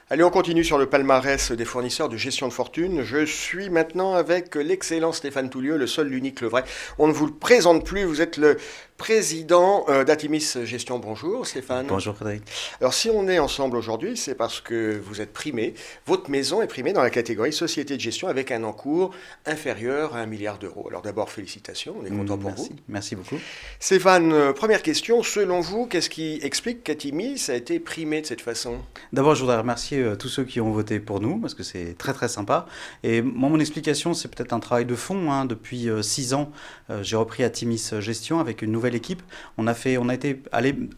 Allez, on continue sur le palmarès des fournisseurs de gestion de fortune. Je suis maintenant avec l'excellent Stéphane Toulieu, le seul, l'unique, le vrai. On ne vous le présente plus, vous êtes le président d'Atimis Gestion. Bonjour Stéphane. Bonjour Frédéric. Alors si on est ensemble aujourd'hui, c'est parce que vous êtes primé, votre maison est primée dans la catégorie société de gestion avec un encours inférieur à 1 milliard d'euros. Alors d'abord, félicitations, on est content pour vous. Merci beaucoup. Stéphane, première question, selon vous, qu'est-ce qui explique qu'Atimis a été primé de cette façon? D'abord, je voudrais remercier tous ceux qui ont voté pour nous, parce que c'est très très sympa. Et moi, mon explication, c'est peut-être un travail de fond. Depuis 6 ans, j'ai repris Atimis Gestion avec une nouvelle équipe.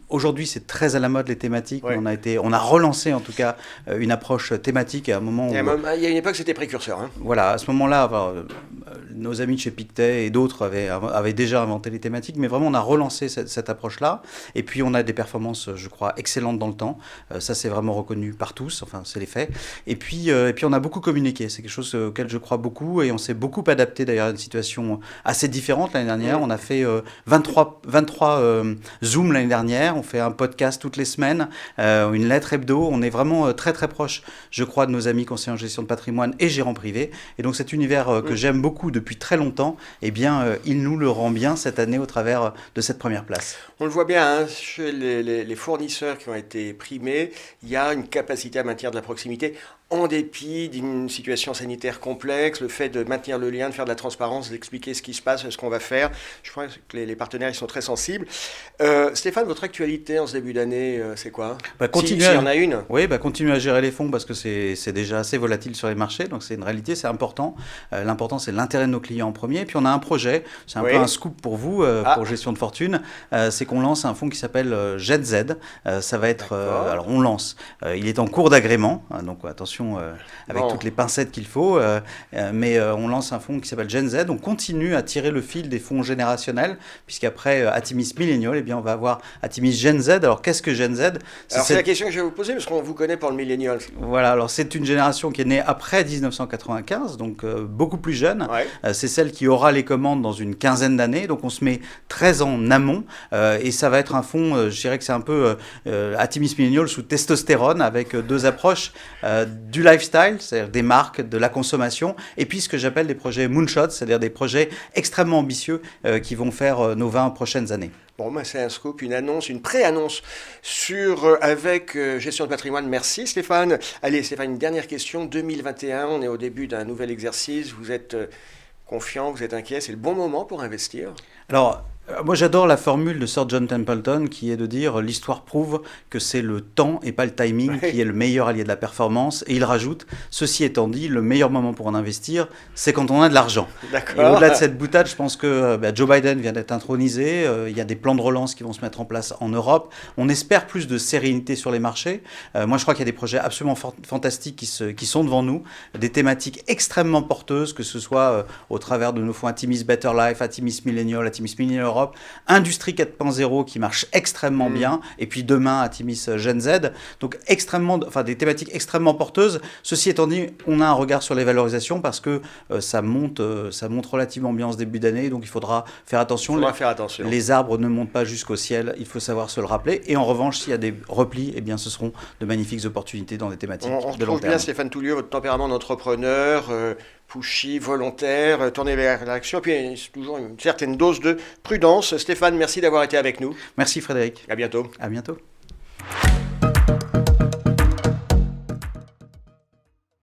Aujourd'hui, c'est très à la mode les thématiques. Ouais. On a relancé en tout cas une approche thématique à un moment où... Il y a une époque, c'était précurseur. Voilà, à ce moment-là, nos amis de chez Pictet et d'autres avaient déjà inventé les thématiques, mais vraiment on a relancé cette approche-là. Et puis on a des performances, je crois, excellentes dans le temps. Ça, c'est vraiment reconnu par tous, enfin c'est les faits. Et puis on a beaucoup communiqué, c'est quelque chose auquel je crois beaucoup, et on s'est beaucoup adapté d'ailleurs à une situation assez différente l'année dernière. On a fait 23 Zooms l'année dernière, on fait un podcast toutes les semaines, une lettre hebdo. On est vraiment très très proche, je crois, de nos amis conseillers en gestion de patrimoine et gérants privés. Et donc cet univers que j'aime beaucoup depuis très longtemps, eh bien, il nous le rend bien cette année au travers de cette première place. On le voit bien, chez les fournisseurs qui ont été primés, il y a une capacité à maintenir de la proximité en dépit d'une situation sanitaire complexe, le fait de maintenir le lien, de faire de la transparence, d'expliquer ce qui se passe, ce qu'on va faire. Je crois que les partenaires ils sont très sensibles. Stéphane, votre actualité en ce début d'année, c'est quoi? S'il y en a une. Oui, continuer à gérer les fonds parce que c'est déjà assez volatile sur les marchés, donc c'est une réalité, c'est important. L'important, c'est l'intérêt de nos clients en premier. Et puis on a un projet, c'est un peu un scoop pour vous, pour gestion de fortune, c'est qu'on lance un fonds qui s'appelle GenZ. Ça va être, alors on lance, il est en cours d'agrément, donc attention avec toutes les pincettes qu'il faut, mais on lance un fonds qui s'appelle GenZ. On continue à tirer le fil des fonds générationnels, puisqu'après Atimis Millennial, eh bien, on va avoir Atimis GenZ. Alors qu'est-ce que GenZ? Alors c'est la question que je vais vous poser, parce qu'on vous connaît pour le Millennial. Voilà, alors c'est une génération qui est née après 1995, donc beaucoup plus jeune. Ouais. C'est celle qui aura les commandes dans une quinzaine d'années, donc on se met très en amont, et ça va être un fonds, je dirais que c'est un peu Atimis Millennial sous testostérone, avec deux approches, du lifestyle, c'est-à-dire des marques, de la consommation, et puis ce que j'appelle des projets moonshot, c'est-à-dire des projets extrêmement ambitieux qui vont faire nos 20 prochaines années. Bon, c'est un scoop, une annonce, une pré-annonce avec gestion de patrimoine. Merci Stéphane. Allez Stéphane, une dernière question. 2021, on est au début d'un nouvel exercice. Vous êtes confiant, vous êtes inquiet. C'est le bon moment pour investir? Alors, moi j'adore la formule de Sir John Templeton qui est de dire l'histoire prouve que c'est le temps et pas le timing qui est le meilleur allié de la performance, et il rajoute, ceci étant dit, le meilleur moment pour en investir, c'est quand on a de l'argent. Et au-delà de cette boutade, je pense que Joe Biden vient d'être intronisé, il y a des plans de relance qui vont se mettre en place en Europe, on espère plus de sérénité sur les marchés. Moi je crois qu'il y a des projets absolument fantastiques qui sont devant nous, des thématiques extrêmement porteuses, que ce soit au travers de nos fonds Atimis Better Life, Atimis Millennial, Atimis Millennial Europe, Industrie 4.0 qui marche extrêmement bien, et puis demain Atimis GenZ, donc des thématiques extrêmement porteuses. Ceci étant dit, on a un regard sur les valorisations parce que ça monte relativement bien en ce début d'année, donc il faudra faire attention. Les arbres ne montent pas jusqu'au ciel, il faut savoir se le rappeler, et en revanche, s'il y a des replis, eh bien ce seront de magnifiques opportunités dans des thématiques de long terme. On retrouve bien Stéphane Toulieu, votre tempérament d'entrepreneur, pushy, volontaire, tourné vers l'action, et puis toujours une certaine dose de prudence. Stéphane, merci d'avoir été avec nous. Merci Frédéric. À bientôt. À bientôt.